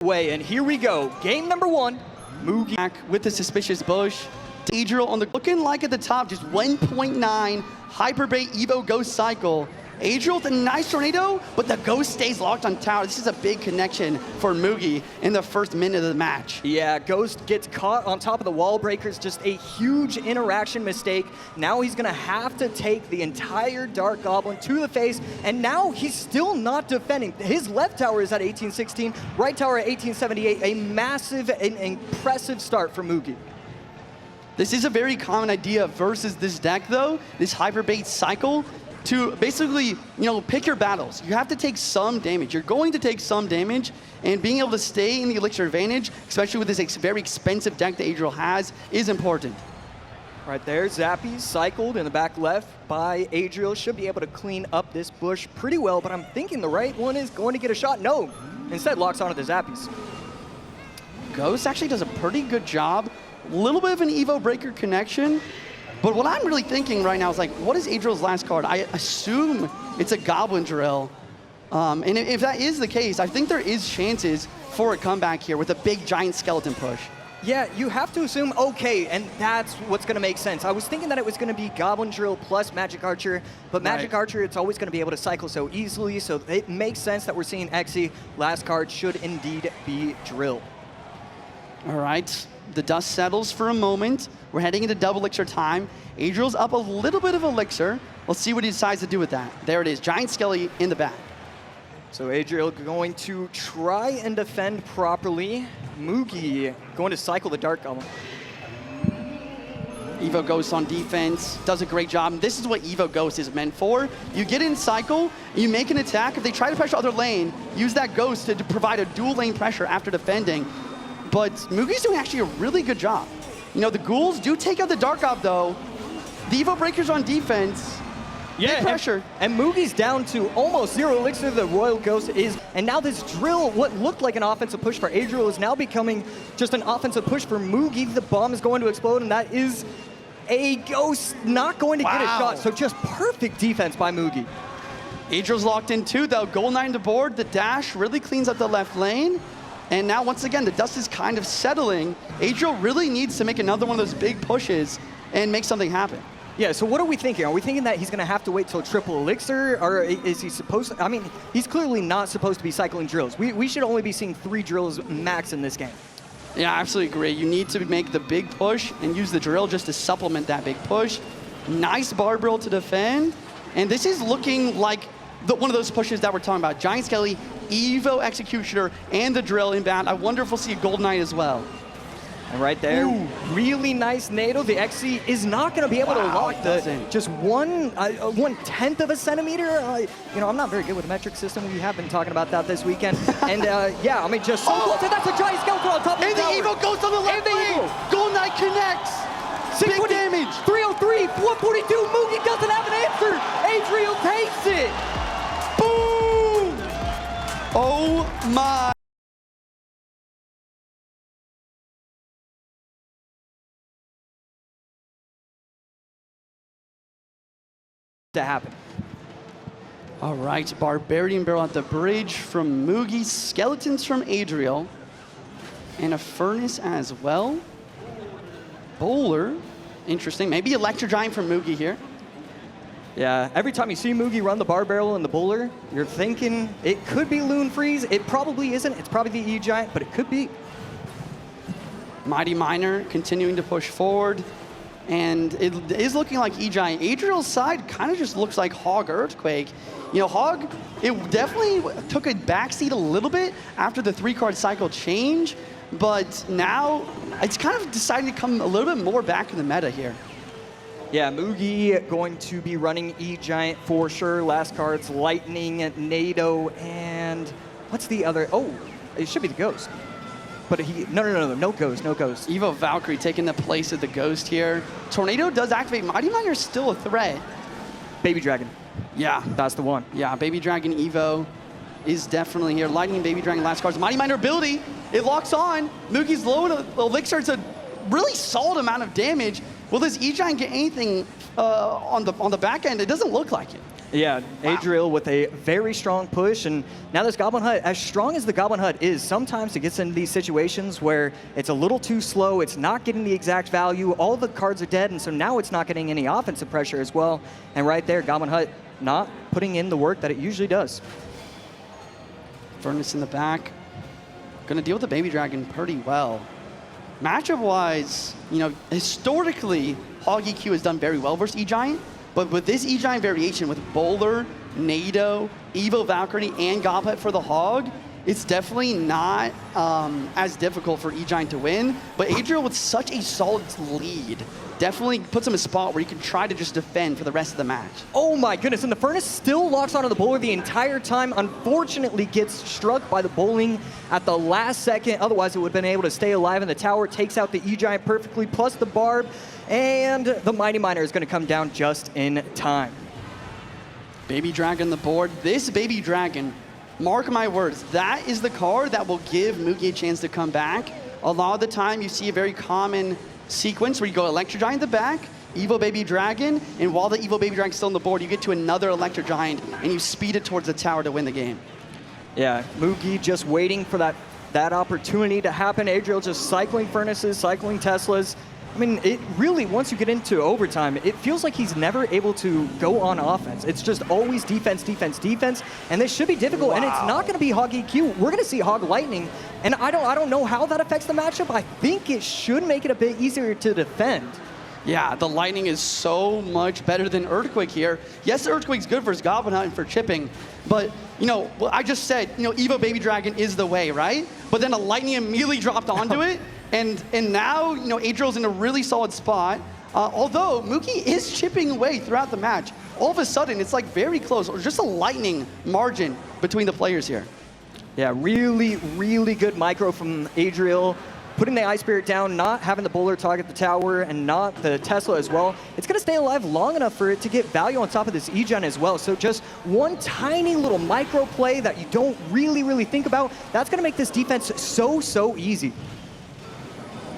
Way, and here we go. Game number 1. Mugi back with the suspicious bush. Adriel on the looking like at the top, just 1.9 Hyperbait Evo Ghost cycle. Adriel with a nice tornado, but the Ghost stays locked on tower. This is a big connection for Mugi in the first minute of the match. Yeah, Ghost gets caught on top of the wall breakers, just a huge interaction mistake. Now he's gonna have to take the entire Dark Goblin to the face, and now he's still not defending. His left tower is at 1816, right tower at 1878, a massive and impressive start for Mugi. This is a very common idea versus this deck though, this Hyperbait cycle, to basically, pick your battles. You have to take some damage. You're going to take some damage, and being able to stay in the Elixir advantage, especially with this very expensive deck that Adriel has, is important. Right there, Zappy cycled in the back left by Adriel. Should be able to clean up this bush pretty well, but I'm thinking the right one is going to get a shot. No, instead locks onto the Zappies. Ghost actually does a pretty good job. A little bit of an Evo Breaker connection. But what I'm really thinking right now is like, what is Adriel's last card? I assume it's a Goblin Drill. And if that is the case, I think there is chances for a comeback here with a big giant skeleton push. Yeah, you have to assume, okay, and that's what's going to make sense. I was thinking that it was going to be Goblin Drill plus Magic Archer, but Magic Archer, it's always going to be able to cycle so easily, so it makes sense that we're seeing Xe. Last card should indeed be Drill. All right, the dust settles for a moment. We're heading into double elixir time. Adriel's up a little bit of elixir. Let's see what he decides to do with that. There it is, giant skelly in the back. So Adriel going to try and defend properly. Mugi going to cycle the Dark Goblin. Evo Ghost on defense, does a great job. And this is what Evo Ghost is meant for. You get in cycle, you make an attack. If they try to pressure other lane, use that Ghost to provide a dual lane pressure after defending. But Mugi's doing actually a really good job. The ghouls do take out the Dark Gob though. The Evo Breaker's on defense. Yeah, pressure. And Mugi's down to almost 0 elixir. The Royal Ghost is, and now this Drill, what looked like an offensive push for Adriel, is now becoming just an offensive push for Mugi. The bomb is going to explode, and that is a Ghost not going to get a shot. So just perfect defense by Mugi. Adriel's locked in too though. Gold 9 to board. The dash really cleans up the left lane. And now, once again, the dust is kind of settling. Adriel really needs to make another one of those big pushes and make something happen. Yeah, so what are we thinking? Are we thinking that he's going to have to wait till triple elixir? Or is he supposed to? I mean, he's clearly not supposed to be cycling drills. We should only be seeing 3 drills max in this game. Yeah, I absolutely agree. You need to make the big push and use the drill just to supplement that big push. Nice bar drill to defend. And this is looking like one of those pushes that we're talking about. Giant Skelly, Evo Executioner, and the drill inbound. I wonder if we'll see a Gold Knight as well. And right there, really nice NATO. The Xe is not going to be able to lock the just 1/10 of a centimeter. I'm not very good with the metric system. We have been talking about that this weekend. And yeah, I mean, just so close. And that's a giant skeleton on top of the tower. And the Evo goes on the left lane. Gold Knight connects. Big damage. 303, 142. Mugi doesn't have an answer. Adriel takes it. Boom! Oh my. To happen. All right, Barbarian Barrel at the bridge from Mugi, Skeletons from Adriel, and a Furnace as well. Bowler, interesting. Maybe Electro Giant from Mugi here. Yeah, every time you see Mugi run the Bar Barrel and the Bowler, you're thinking it could be Loon Freeze. It probably isn't. It's probably the E-Giant, but it could be. Mighty Miner continuing to push forward. And it is looking like E-Giant. Adriel's side kind of just looks like Hog Earthquake. Hog, it definitely took a backseat a little bit after the 3-card cycle change, but now it's kind of deciding to come a little bit more back in the meta here. Yeah, Mugi going to be running E-Giant for sure. Last card's Lightning, NATO, and what's the other? Oh, it should be the Ghost. But no Ghost, no Ghost. Evo Valkyrie taking the place of the Ghost here. Tornado does activate. Mighty Miner is still a threat. Baby Dragon. Yeah. That's the one. Yeah, Baby Dragon Evo is definitely here. Lightning and Baby Dragon last cards. Mighty Miner ability, it locks on. Mugi's low in elixir. It's a really solid amount of damage. Will this E-Giant get anything on the back end? It doesn't look like it. Yeah, Adriel with a very strong push, and now this Goblin Hut, as strong as the Goblin Hut is, sometimes it gets into these situations where it's a little too slow, it's not getting the exact value, all the cards are dead, and so now it's not getting any offensive pressure as well. And right there, Goblin Hut not putting in the work that it usually does. Furnace in the back. Gonna deal with the Baby Dragon pretty well. Matchup-wise, you know, historically, Hog EQ has done very well versus E-Giant, but with this E-Giant variation with Bowler, Nado, Evo Valkyrie, and Goblin for the Hog, it's definitely not as difficult for E-Giant to win, but Adriel with such a solid lead definitely puts him in a spot where he can try to just defend for the rest of the match. Oh my goodness, and the Furnace still locks onto the bowler the entire time, unfortunately gets struck by the bowling at the last second, otherwise it would have been able to stay alive, and the tower takes out the E-Giant perfectly, plus the Barb, and the Mighty Miner is going to come down just in time. Baby Dragon on the board. This Baby Dragon, mark my words, that is the card that will give Mugi a chance to come back. A lot of the time you see a very common sequence where you go Electro Giant in the back, Evo Baby Dragon, and while the Evo Baby Dragon's still on the board, you get to another Electro Giant and you speed it towards the tower to win the game. Yeah, Mugi just waiting for that opportunity to happen. Adriel just cycling Furnaces, cycling Teslas. I mean, it really, once you get into overtime, it feels like he's never able to go on offense. It's just always defense, defense, defense, and this should be difficult, and it's not going to be Hog EQ. We're going to see Hog Lightning, and I don't know how that affects the matchup. I think it should make it a bit easier to defend. Yeah, the Lightning is so much better than Earthquake here. Yes, the Earthquake's good versus Goblin Hut and for chipping, but, you know, well, I just said, you know, Evo Baby Dragon is the way, right? But then a Lightning immediately dropped onto it, and now, you know, Adriel's in a really solid spot. Although Mugi is chipping away throughout the match, all of a sudden it's like very close, or just a lightning margin between the players here. Yeah, really, really good micro from Adriel. Putting the Ice Spirit down, not having the Bowler target the tower, and not the Tesla as well. It's going to stay alive long enough for it to get value on top of this E-Gen as well. So just one tiny little micro play that you don't really think about, that's going to make this defense so easy.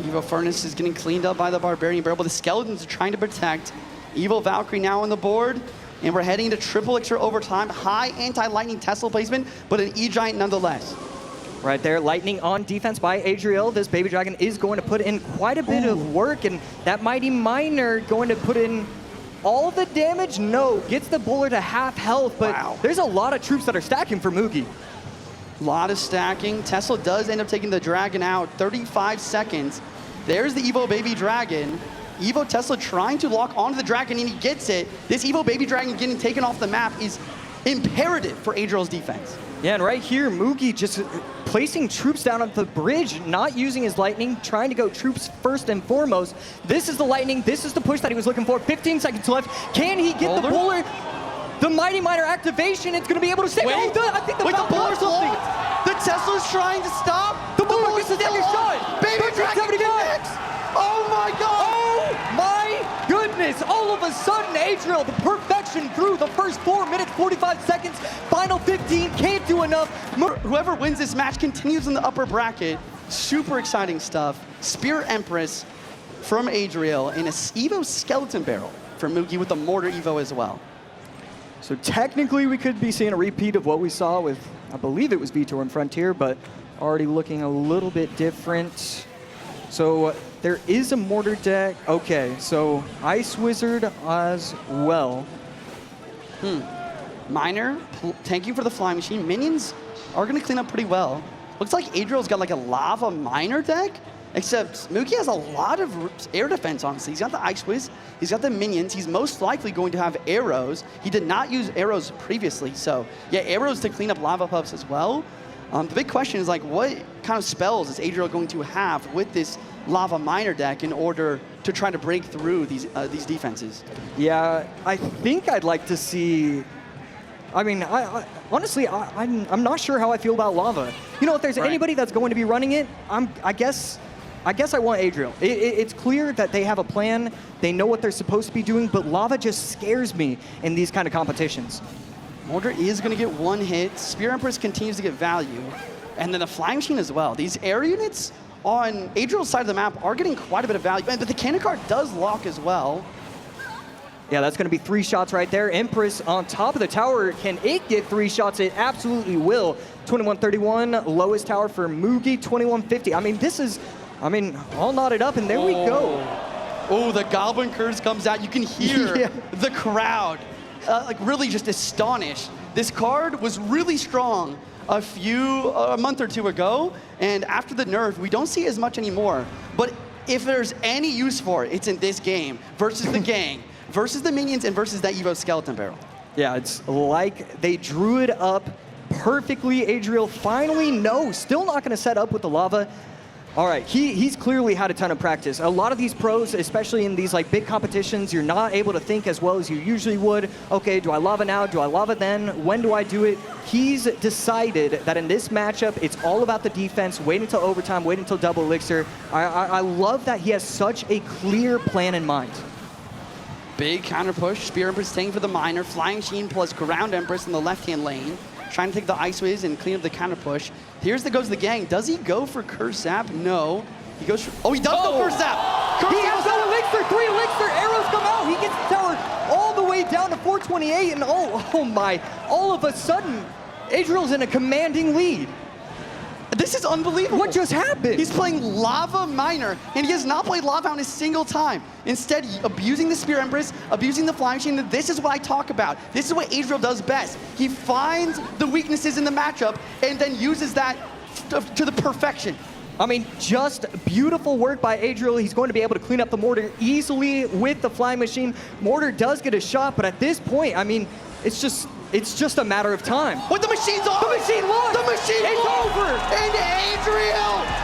Evo Furnace is getting cleaned up by the Barbarian Barrel, but the Skeletons are trying to protect. Evo Valkyrie now on the board, and we're heading to triple extra overtime. High anti-lightning Tesla placement, but an E-Giant nonetheless. Right there, Lightning on defense by Adriel. This Baby Dragon is going to put in quite a bit of work, and that Mighty Miner going to put in all the damage? No, gets the Bowler to half health, but there's a lot of troops that are stacking for Mugi. A lot of stacking. Tesla does end up taking the Dragon out. 35 seconds. There's the Evo Baby Dragon. Evo Tesla trying to lock onto the Dragon, and he gets it. This Evo Baby Dragon getting taken off the map is imperative for Adriel's defense. Yeah, and right here, Mugi just placing troops down on the bridge, not using his Lightning, trying to go troops first and foremost. This is the Lightning. This is the push that he was looking for. 15 seconds left. Can he get the Bowler? The Mighty Miner activation, it's going to be able to stay. Wait, I think the Bowler's blocked. The Tesla's trying to stop. The Bowler gets the second shot. Baby Dragon connects. Oh my God. Oh my goodness. All of a sudden, Adriel, the perfection through the first 4 minutes, 45 seconds. Final 15, can't do enough. Whoever wins this match continues in the upper bracket. Super exciting stuff. Spirit Empress from Adriel and a Evo Skeleton Barrel from Mugi with the Mortar Evo as well. So technically, we could be seeing a repeat of what we saw with, I believe it was Vitor and Frontier, but already looking a little bit different. So there is a Mortar deck. Okay, so Ice Wizard as well. Miner tanking for the Flying Machine. Minions are going to clean up pretty well. Looks like Adriel's got like a Lava Miner deck, except Mugi has a lot of air defense, honestly. He's got the Ice Wiz, he's got the minions, he's most likely going to have arrows. He did not use arrows previously, so yeah, arrows to clean up Lava Pups as well. The big question is like, what kind of spells is Adriel going to have with this Lava Miner deck in order to try to break through these defenses? Yeah, I think I'd like to see. I mean, honestly, I'm not sure how I feel about Lava. You know, if there's anybody that's going to be running it, I guess I want Adriel. It's clear that they have a plan. They know what they're supposed to be doing, but Lava just scares me in these kind of competitions. Mortar is going to get one hit. Spear Empress continues to get value. And then the Flying Machine as well. These air units on Adriel's side of the map are getting quite a bit of value. But the cannon card does lock as well. Yeah, that's going to be 3 shots right there. Empress on top of the tower. Can it get 3 shots? It absolutely will. 2131, lowest tower for Mugi, 2150. I mean, this is, all knotted up, and there we go. Oh, the Goblin Curse comes out. You can hear the crowd, like really just astonished. This card was really strong a month or 2 ago, and after the nerf, we don't see as much anymore. But if there's any use for it, it's in this game versus the gang, versus the minions, and versus that Evo skeleton barrel. Yeah, it's like they drew it up perfectly. Adriel finally, no, still not going to set up with the lava. All right, he's clearly had a ton of practice. A lot of these pros, especially in these like big competitions, you're not able to think as well as you usually would. Okay, do I lava now? Do I lava then? When do I do it? He's decided that in this matchup, it's all about the defense. Wait until overtime, wait until double elixir. I love that he has such a clear plan in mind. Big counter push. Spear Empress staying for the miner. Flying Machine plus Ground Empress in the left-hand lane. Trying to take the Ice Wiz and clean up the counter push. Goes the gang. Does he go for Curse Zap? No. He goes for, oh, he does go Curse Zap. He has no elixir, 3 elixir, arrows come out. He gets the tower all the way down to 428, and oh my, all of a sudden, Adriel's in a commanding lead. This is unbelievable. What just happened? He's playing Lava Miner, and he has not played Lava Hound a single time. Instead, abusing the Spear Empress, abusing the Flying Machine. This is what I talk about. This is what Adriel does best. He finds the weaknesses in the matchup and then uses that to the perfection. I mean, just beautiful work by Adriel. He's going to be able to clean up the mortar easily with the Flying Machine. Mortar does get a shot, but at this point, I mean, it's just a matter of time. When the machine's off! The machine launched! The machine It's launched! over! And Adriel